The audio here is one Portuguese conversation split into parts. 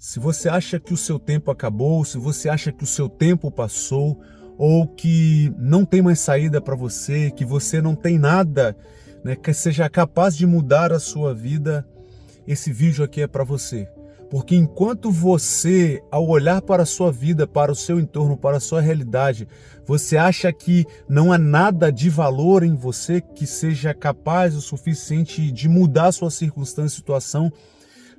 Se você acha que o seu tempo acabou, se você acha que o seu tempo passou, ou que não tem mais saída para você, que você não tem nada, né, que seja capaz de mudar a sua vida, esse vídeo aqui é para você. Porque enquanto você, ao olhar para a sua vida, para o seu entorno, para a sua realidade, você acha que não há nada de valor em você que seja capaz o suficiente de mudar a sua circunstância e situação,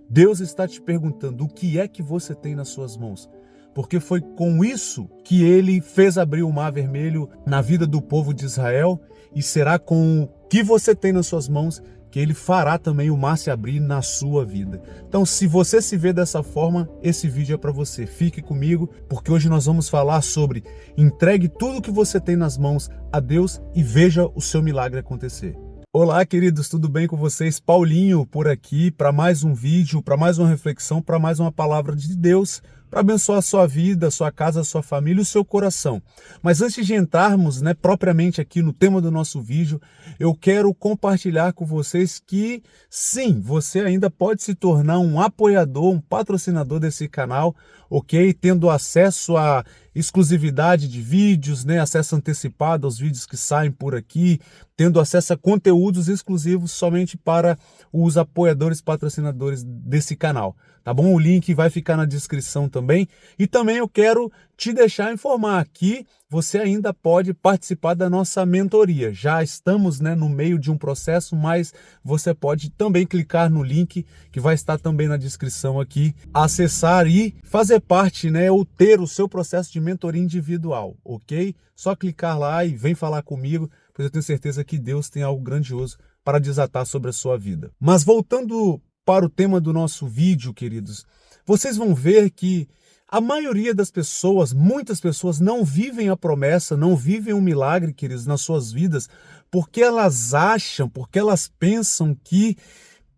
Deus está te perguntando o que é que você tem nas suas mãos. Porque foi com isso que ele fez abrir o Mar Vermelho na vida do povo de Israel, e será com o que você tem nas suas mãos que ele fará também o mar se abrir na sua vida. Então, se você se vê dessa forma, esse vídeo é para você. Fique comigo, porque hoje nós vamos falar sobre entregue tudo que você tem nas mãos a Deus e veja o seu milagre acontecer. Olá, queridos, tudo bem com vocês? Paulinho por aqui para mais um vídeo, para mais uma reflexão, para mais uma palavra de Deus, para abençoar a sua vida, a sua casa, a sua família e o seu coração. Mas antes de entrarmos, propriamente aqui no tema do nosso vídeo, eu quero compartilhar com vocês que sim, você ainda pode se tornar um apoiador, um patrocinador desse canal, ok? Tendo acesso a exclusividade de vídeos, acesso antecipado aos vídeos que saem por aqui, tendo acesso a conteúdos exclusivos somente para os apoiadores, patrocinadores desse canal, tá bom? O link vai ficar na descrição também. E também eu quero te deixar informar que você ainda pode participar da nossa mentoria. Já estamos no meio de um processo, mas você pode também clicar no link que vai estar também na descrição aqui, acessar e fazer parte, ou ter o seu processo de mentoria individual, ok? Só clicar lá e vem falar comigo, pois eu tenho certeza que Deus tem algo grandioso para desatar sobre a sua vida. Mas voltando para o tema do nosso vídeo, queridos, vocês vão ver que a maioria das pessoas, muitas pessoas não vivem a promessa, não vivem um milagre, queridos, nas suas vidas, porque elas acham, porque elas pensam que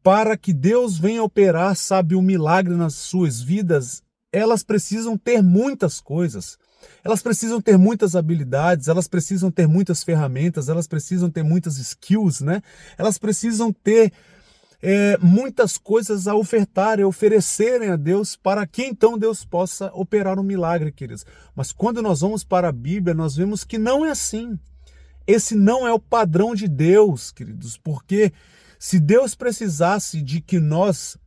para que Deus venha operar, um milagre nas suas vidas, elas precisam ter muitas coisas. Elas precisam ter muitas habilidades, elas precisam ter muitas ferramentas, elas precisam ter muitas skills, Elas precisam ter muitas coisas a ofertar e oferecerem a Deus para que então Deus possa operar um milagre, queridos. Mas quando nós vamos para a Bíblia, nós vemos que não é assim. Esse não é o padrão de Deus, queridos, porque se Deus precisasse de que nós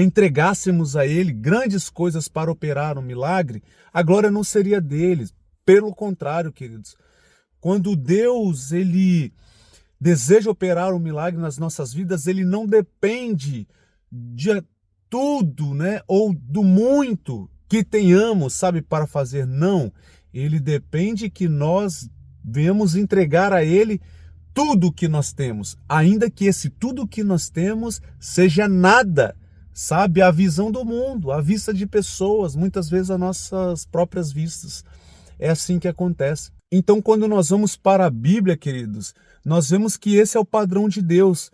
entregássemos a Ele grandes coisas para operar um milagre, a glória não seria dele. Pelo contrário, queridos, quando Deus ele deseja operar um milagre nas nossas vidas, ele não depende de tudo, ou do muito que tenhamos, para fazer. Não, ele depende que nós venhamos entregar a ele tudo que nós temos, ainda que esse tudo que nós temos seja nada, a visão do mundo, a vista de pessoas, muitas vezes as nossas próprias vistas. É assim que acontece. Então, quando nós vamos para a Bíblia, queridos, nós vemos que esse é o padrão de Deus.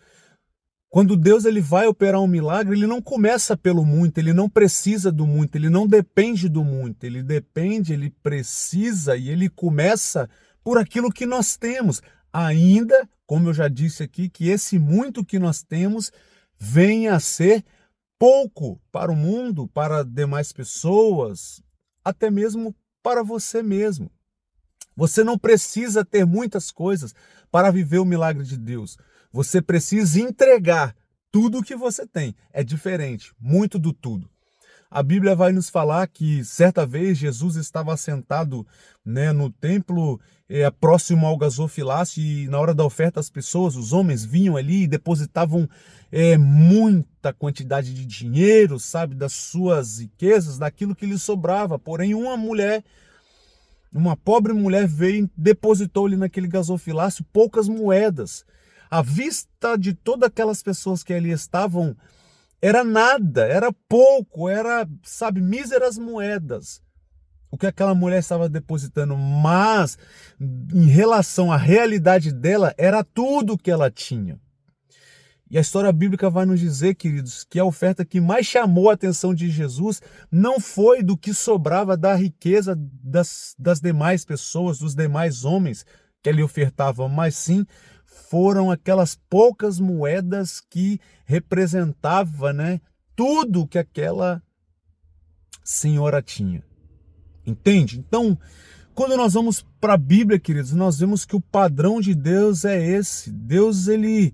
Quando Deus ele vai operar um milagre, ele não começa pelo muito, ele não precisa do muito, ele não depende do muito, ele depende, ele precisa e ele começa por aquilo que nós temos. Ainda, como eu já disse aqui, que esse muito que nós temos venha a ser pouco para o mundo, para demais pessoas, até mesmo para você mesmo. Você não precisa ter muitas coisas para viver o milagre de Deus. Você precisa entregar tudo o que você tem. É diferente, muito do tudo. A Bíblia vai nos falar que certa vez Jesus estava sentado no templo próximo ao gasofilácio, e na hora da oferta as pessoas, os homens vinham ali e depositavam muita quantidade de dinheiro, das suas riquezas, daquilo que lhes sobrava. Porém, uma pobre mulher veio e depositou ali naquele gasofilácio poucas moedas. À vista de todas aquelas pessoas que ali estavam, era nada, era pouco, era, míseras moedas o que aquela mulher estava depositando, mas em relação à realidade dela, era tudo que ela tinha. E a história bíblica vai nos dizer, queridos, que a oferta que mais chamou a atenção de Jesus não foi do que sobrava da riqueza das demais pessoas, dos demais homens que ali ofertavam, mas sim foram aquelas poucas moedas que representava, tudo que aquela senhora tinha. Entende? Então, quando nós vamos para a Bíblia, queridos, nós vemos que o padrão de Deus é esse. Deus, ele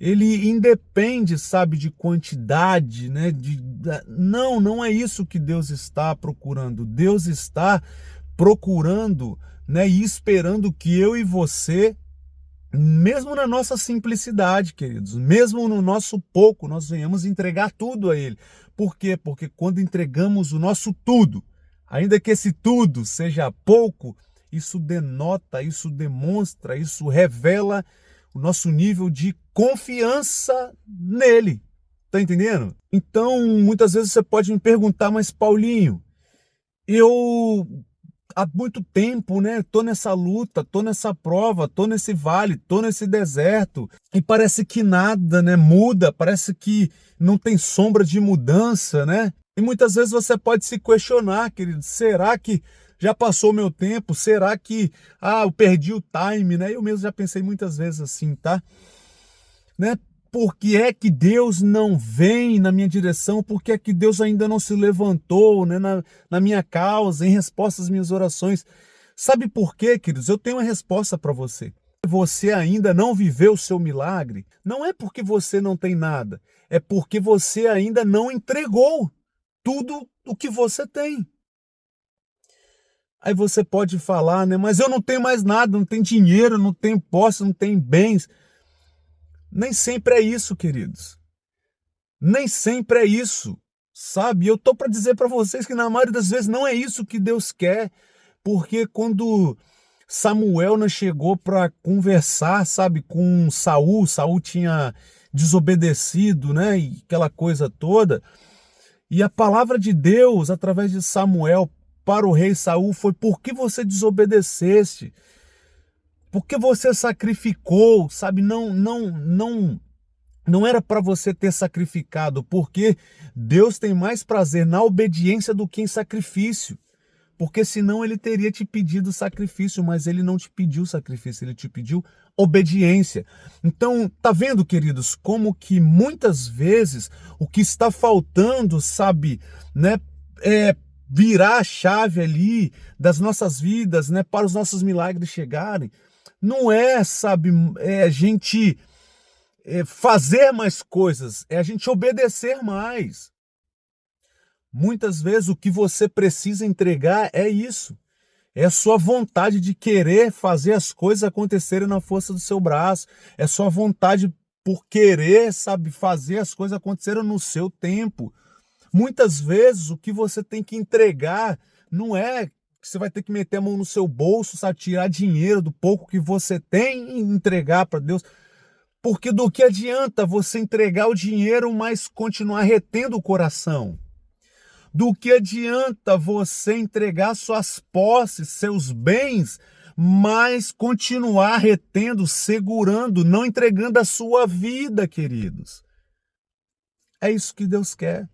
independe, sabe, de quantidade, né? Não é isso que Deus está procurando. Deus está procurando, né, e esperando que eu e você, mesmo na nossa simplicidade, queridos, mesmo no nosso pouco, nós venhamos entregar tudo a Ele. Por quê? Porque quando entregamos o nosso tudo, ainda que esse tudo seja pouco, isso denota, isso demonstra, isso revela o nosso nível de confiança nele. Tá entendendo? Então, muitas vezes você pode me perguntar, mas Paulinho, eu há muito tempo, né, tô nessa luta, tô nessa prova, tô nesse vale, tô nesse deserto, e parece que nada, né, muda, parece que não tem sombra de mudança, né? E muitas vezes você pode se questionar, querido, será que já passou o meu tempo? Será que, eu perdi o time, né? Eu mesmo já pensei muitas vezes assim, tá? Né? Por que é que Deus não vem na minha direção? Por que é que Deus ainda não se levantou, né, na minha causa, em resposta às minhas orações? Sabe por quê, queridos? Eu tenho uma resposta para você. Você ainda não viveu o seu milagre, não é porque você não tem nada, é porque você ainda não entregou tudo o que você tem. Aí você pode falar, né? Mas eu não tenho mais nada, não tenho dinheiro, não tenho posse, não tenho bens. Nem sempre é isso, queridos. Nem sempre é isso, sabe? Eu tô para dizer para vocês que na maioria das vezes não é isso que Deus quer, porque quando Samuel, né, chegou para conversar, sabe, com Saul, Saul tinha desobedecido, né, e aquela coisa toda, e a palavra de Deus através de Samuel para o rei Saul foi: por que você desobedeceste? Por que você sacrificou? Sabe, não era para você ter sacrificado, porque Deus tem mais prazer na obediência do que em sacrifício. Porque senão ele teria te pedido sacrifício, mas ele não te pediu sacrifício, ele te pediu obediência. Então, tá vendo, queridos, como que muitas vezes o que está faltando, sabe, né, é virar a chave ali das nossas vidas, né, para os nossos milagres chegarem. Não é, sabe, a gente fazer mais coisas, é a gente obedecer mais. Muitas vezes o que você precisa entregar é isso. É a sua vontade de querer fazer as coisas acontecerem na força do seu braço. É a sua vontade por querer, sabe, fazer as coisas acontecerem no seu tempo. Muitas vezes o que você tem que entregar não é que você vai ter que meter a mão no seu bolso, sabe, tirar dinheiro do pouco que você tem e entregar para Deus. Porque do que adianta você entregar o dinheiro, mas continuar retendo o coração? Do que adianta você entregar suas posses, seus bens, mas continuar retendo, segurando, não entregando a sua vida, queridos? É isso que Deus quer.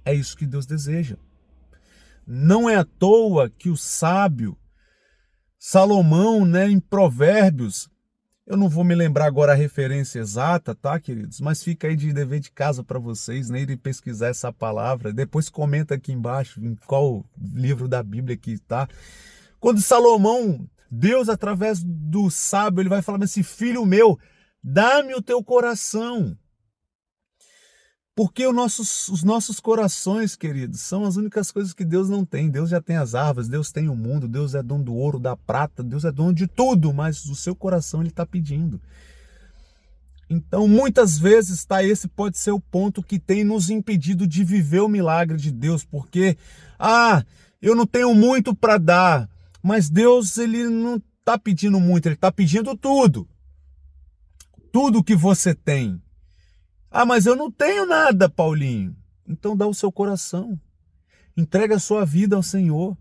É isso que Deus deseja. Não é à toa que o sábio Salomão, né, em Provérbios, eu não vou me lembrar agora a referência exata, tá, queridos? Mas fica aí de dever de casa para vocês, né, irem pesquisar essa palavra. Depois comenta aqui embaixo em qual livro da Bíblia que tá. Quando Salomão, Deus através do sábio, ele vai falar assim: filho meu, dá-me o teu coração. Porque os nossos corações, queridos, são as únicas coisas que Deus não tem. Deus já tem as árvores, Deus tem o mundo, Deus é dono do ouro, da prata, Deus é dono de tudo, mas o seu coração ele está pedindo. Então, muitas vezes, tá, esse pode ser o ponto que tem nos impedido de viver o milagre de Deus, porque, eu não tenho muito para dar, mas Deus, ele não está pedindo muito, ele está pedindo tudo. Tudo que você tem. Mas eu não tenho nada, Paulinho. Então dá o seu coração. Entrega a sua vida ao Senhor.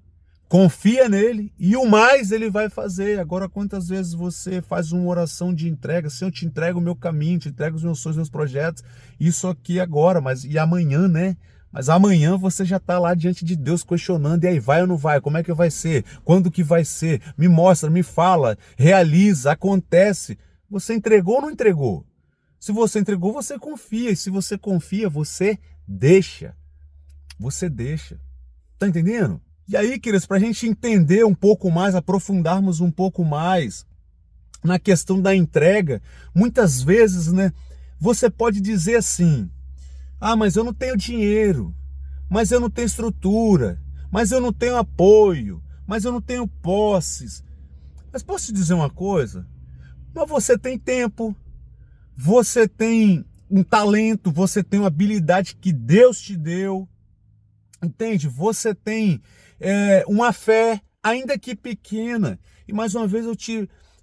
Confia nele e o mais ele vai fazer. Agora, quantas vezes você faz uma oração de entrega? Senhor, eu te entrego o meu caminho, te entrego os meus sonhos, meus projetos. Isso aqui agora, mas e amanhã, né? Mas amanhã você já está lá diante de Deus questionando. E aí, vai ou não vai? Como é que vai ser? Quando que vai ser? Me mostra, me fala, realiza, acontece. Você entregou ou não entregou? Se você entregou, você confia. E se você confia, você deixa. você deixa. Tá entendendo? E aí, queridos, para a gente entender um pouco mais, aprofundarmos um pouco mais na questão da entrega, muitas vezes, né, você pode dizer assim: ah, mas eu não tenho dinheiro, mas eu não tenho estrutura, mas eu não tenho apoio, mas eu não tenho posses. Mas posso te dizer uma coisa? Mas você tem tempo, você tem um talento, você tem uma habilidade que Deus te deu, entende? Você tem uma fé, ainda que pequena. E mais uma vez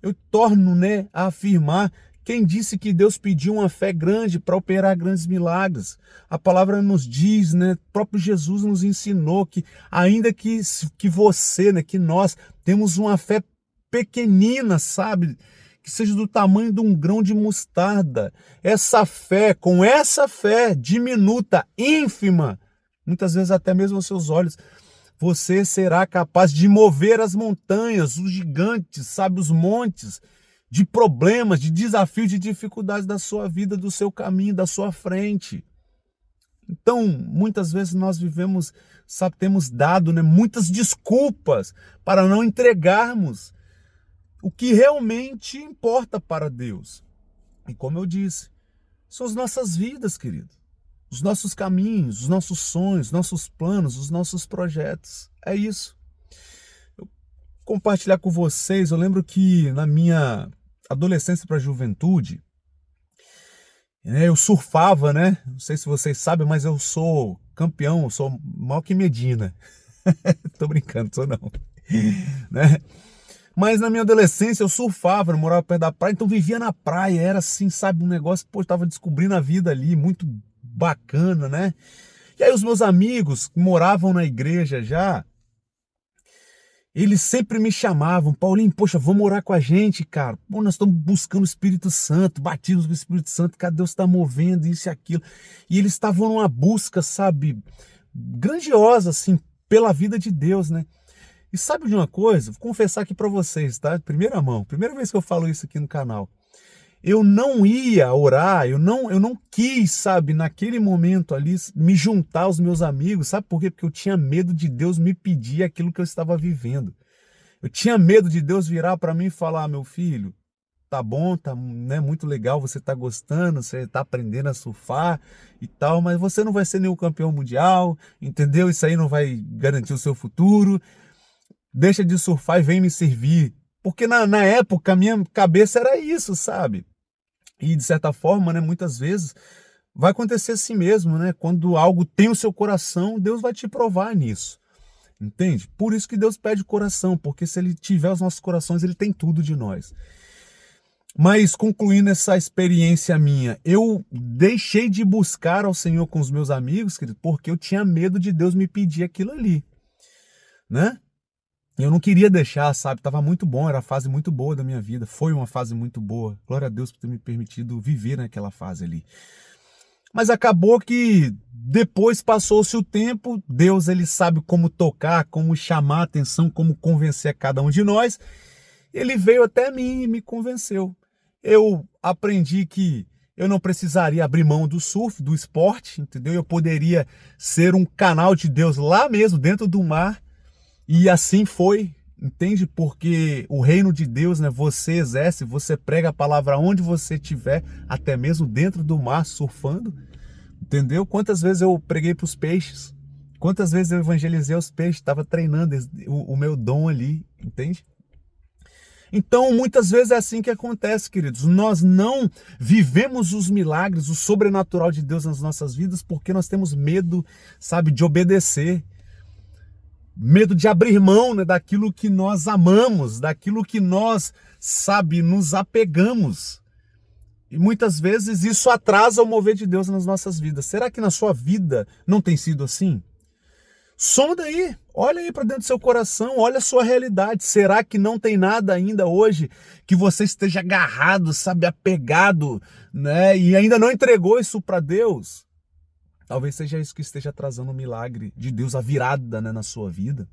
eu torno, né, a afirmar: quem disse que Deus pediu uma fé grande para operar grandes milagres? A palavra nos diz, né, o próprio Jesus nos ensinou que ainda que você, né, que nós temos uma fé pequenina, sabe? Que seja do tamanho de um grão de mostarda. Com essa fé diminuta, ínfima, muitas vezes até mesmo aos seus olhos, você será capaz de mover as montanhas, os gigantes, sabe, os montes de problemas, de desafios, de dificuldades da sua vida, do seu caminho, da sua frente. Então, muitas vezes nós vivemos, sabe, temos dado, né, muitas desculpas para não entregarmos o que realmente importa para Deus. E como eu disse, são as nossas vidas, querido. Os nossos caminhos, os nossos sonhos, nossos planos, os nossos projetos. É isso. Eu compartilhar com vocês, eu lembro que na minha adolescência para a juventude, eu surfava, né? Não sei se vocês sabem, mas eu sou campeão, eu sou maior que Medina. Tô brincando, sou não. Né? Mas na minha adolescência eu surfava, eu morava perto da praia, então vivia na praia, era assim, sabe, um negócio, pô, eu tava descobrindo a vida ali, muito bacana, né? E aí os meus amigos que moravam na igreja já, eles sempre me chamavam: Paulinho, poxa, vamos orar com a gente, cara. Pô, nós estamos buscando o Espírito Santo, batidos com o Espírito Santo, cara, Deus está movendo isso e aquilo. E eles estavam numa busca, sabe, grandiosa, assim, pela vida de Deus, né? E sabe de uma coisa? Vou confessar aqui para vocês, tá? Primeira mão, primeira vez que eu falo isso aqui no canal. Eu não ia orar, eu não quis, sabe, naquele momento ali, me juntar aos meus amigos. Sabe por quê? Porque eu tinha medo de Deus me pedir aquilo que eu estava vivendo. Eu tinha medo de Deus virar para mim e falar: meu filho, tá bom, tá, né, muito legal, você tá gostando, você tá aprendendo a surfar e tal, mas você não vai ser nenhum campeão mundial, entendeu? Isso aí não vai garantir o seu futuro. Deixa de surfar e vem me servir. Porque na época a minha cabeça era isso, sabe? E de certa forma, né, muitas vezes vai acontecer assim mesmo, né? Quando algo tem o seu coração, Deus vai te provar nisso. Entende? Por isso que Deus pede coração, porque se Ele tiver os nossos corações, Ele tem tudo de nós. Mas concluindo essa experiência minha, eu deixei de buscar ao Senhor com os meus amigos, querido, porque eu tinha medo de Deus me pedir aquilo ali, né? Eu não queria deixar, sabe? Tava muito bom, era a fase muito boa da minha vida. Foi uma fase muito boa. Glória a Deus por ter me permitido viver naquela fase ali. Mas acabou que depois passou-se o tempo, Deus, ele sabe como tocar, como chamar a atenção, como convencer a cada um de nós. Ele veio até mim e me convenceu. Eu aprendi que eu não precisaria abrir mão do surf, do esporte, entendeu? Eu poderia ser um canal de Deus lá mesmo, dentro do mar. E assim foi, entende? Porque o reino de Deus, né, você exerce, você prega a palavra onde você estiver, até mesmo dentro do mar, surfando, entendeu? Quantas vezes eu preguei para os peixes, quantas vezes eu evangelizei os peixes, estava treinando o meu dom ali, entende? Então, muitas vezes é assim que acontece, queridos. Nós não vivemos os milagres, o sobrenatural de Deus nas nossas vidas, porque nós temos medo, sabe, de obedecer. Medo de abrir mão, né, daquilo que nós amamos, daquilo que nós, sabe, nos apegamos. E muitas vezes isso atrasa o mover de Deus nas nossas vidas. Será que na sua vida não tem sido assim? Sonda aí, olha aí para dentro do seu coração, olha a sua realidade. Será que não tem nada ainda hoje que você esteja agarrado, sabe, apegado, né, e ainda não entregou isso para Deus? Talvez seja isso que esteja atrasando o milagre de Deus, a virada, né, na sua vida.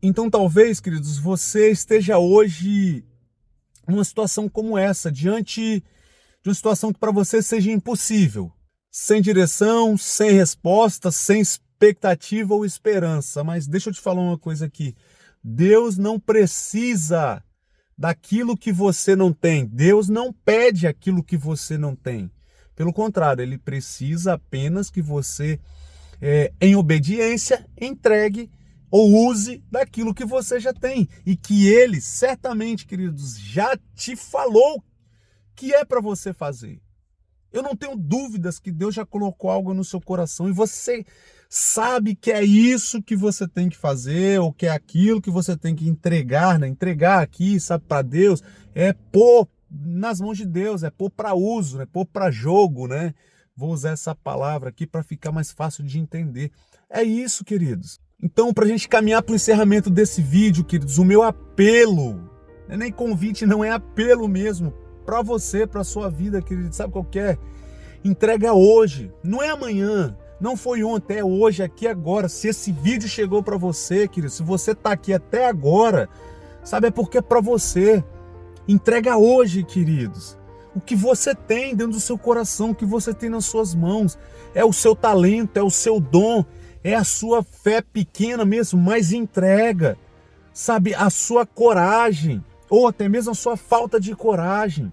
Então talvez, queridos, você esteja hoje numa situação como essa, diante de uma situação que para você seja impossível. Sem direção, sem resposta, sem expectativa ou esperança. Mas deixa eu te falar uma coisa aqui. Deus não precisa daquilo que você não tem. Deus não pede aquilo que você não tem. Pelo contrário, Ele precisa apenas que você, em obediência, entregue ou use daquilo que você já tem. E que Ele, certamente, queridos, já te falou que é para você fazer. Eu não tenho dúvidas que Deus já colocou algo no seu coração e você sabe que é isso que você tem que fazer ou que é aquilo que você tem que entregar, né? Entregar aqui, sabe, para Deus, é pôr nas mãos de Deus, é pôr para uso, né? Pôr para jogo, né? Vou usar essa palavra aqui para ficar mais fácil de entender. É isso, queridos. Então, para a gente caminhar para o encerramento desse vídeo, queridos, o meu apelo, não é nem convite, não é apelo mesmo, para você, para a sua vida, querido, sabe qual que é? Entrega hoje, não é amanhã, não foi ontem, é hoje, aqui agora. Se esse vídeo chegou para você, querido, se você está aqui até agora, sabe, é porque é para você. Entrega hoje, queridos. O que você tem dentro do seu coração, o que você tem nas suas mãos, é o seu talento, é o seu dom, é a sua fé pequena mesmo, mas entrega, sabe, a sua coragem, ou até mesmo a sua falta de coragem.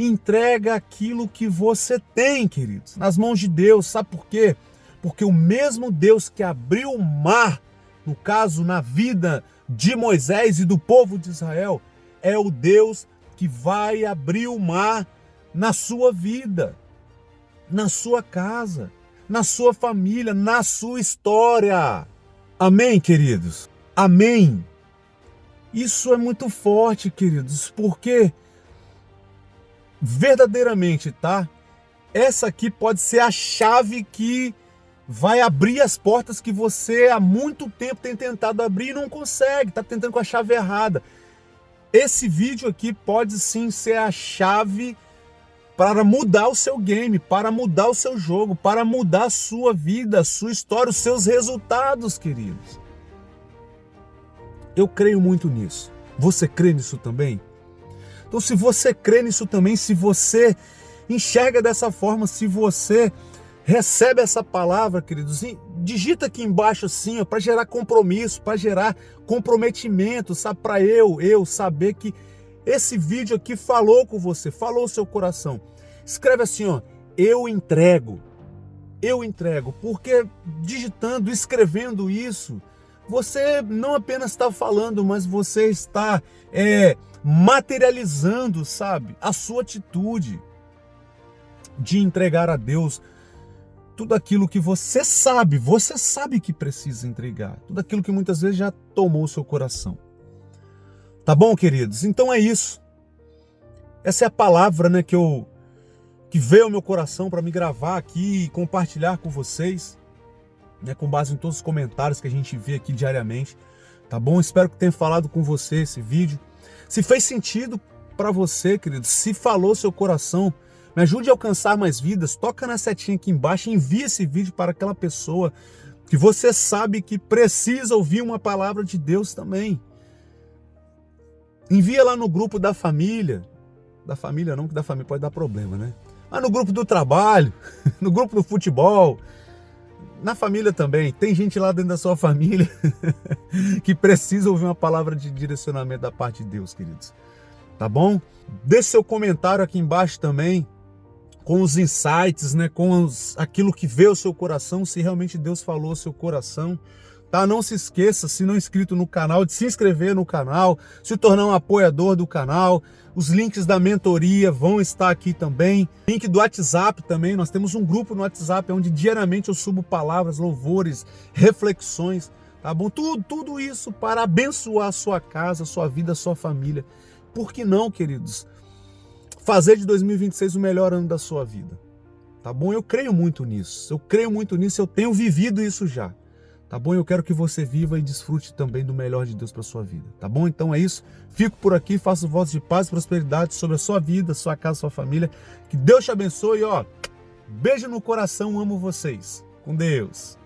Entrega aquilo que você tem, queridos, nas mãos de Deus. Sabe por quê? Porque o mesmo Deus que abriu o mar, no caso, na vida de Moisés e do povo de Israel, é o Deus que vai abrir o mar na sua vida, na sua casa, na sua família, na sua história. Amém, queridos? Amém. Isso é muito forte, queridos, porque verdadeiramente, tá? Essa aqui pode ser a chave que vai abrir as portas que você há muito tempo tem tentado abrir e não consegue, tá tentando com a chave errada. Esse vídeo aqui pode sim ser a chave para mudar o seu game, para mudar o seu jogo, para mudar a sua vida, a sua história, os seus resultados, queridos. Eu creio muito nisso. Você crê nisso também? Então, se você crê nisso também, se você enxerga dessa forma, se você recebe essa palavra, queridos, digita aqui embaixo assim, para gerar compromisso, para gerar comprometimento, sabe? Para eu saber que esse vídeo aqui falou com você, falou o seu coração. Escreve assim, ó, eu entrego, porque digitando, escrevendo isso, você não apenas está falando, mas você está materializando, sabe, a sua atitude de entregar a Deus tudo aquilo que você sabe que precisa entregar, tudo aquilo que muitas vezes já tomou o seu coração. Tá bom, queridos? Então é isso. Essa é a palavra, né, que veio ao meu coração para me gravar aqui e compartilhar com vocês, né, com base em todos os comentários que a gente vê aqui diariamente. Tá bom? Espero que tenha falado com você esse vídeo. Se fez sentido para você, querido, se falou seu coração, me ajude a alcançar mais vidas, toca na setinha aqui embaixo e envie esse vídeo para aquela pessoa que você sabe que precisa ouvir uma palavra de Deus também. Envia lá no grupo da família não, que da família pode dar problema, né? Mas no grupo do trabalho, no grupo do futebol, na família também, tem gente lá dentro da sua família que precisa ouvir uma palavra de direcionamento da parte de Deus, queridos. Tá bom? Deixe seu comentário aqui embaixo também, com os insights, né? Com aquilo que veio ao seu coração, se realmente Deus falou ao seu coração. Tá? Não se esqueça, se não é inscrito no canal, de se inscrever no canal, se tornar um apoiador do canal. Os links da mentoria vão estar aqui também. Link do WhatsApp também, nós temos um grupo no WhatsApp onde diariamente eu subo palavras, louvores, reflexões, tá bom? Tudo isso para abençoar a sua casa, a sua vida, a sua família. Por que não, queridos? Fazer de 2026 o melhor ano da sua vida, tá bom? Eu creio muito nisso, eu tenho vivido isso já. Tá bom? Eu quero que você viva e desfrute também do melhor de Deus para sua vida. Tá bom? Então é isso. Fico por aqui, faço votos de paz e prosperidade sobre a sua vida, sua casa, sua família. Que Deus te abençoe, ó. Beijo no coração, amo vocês. Com Deus.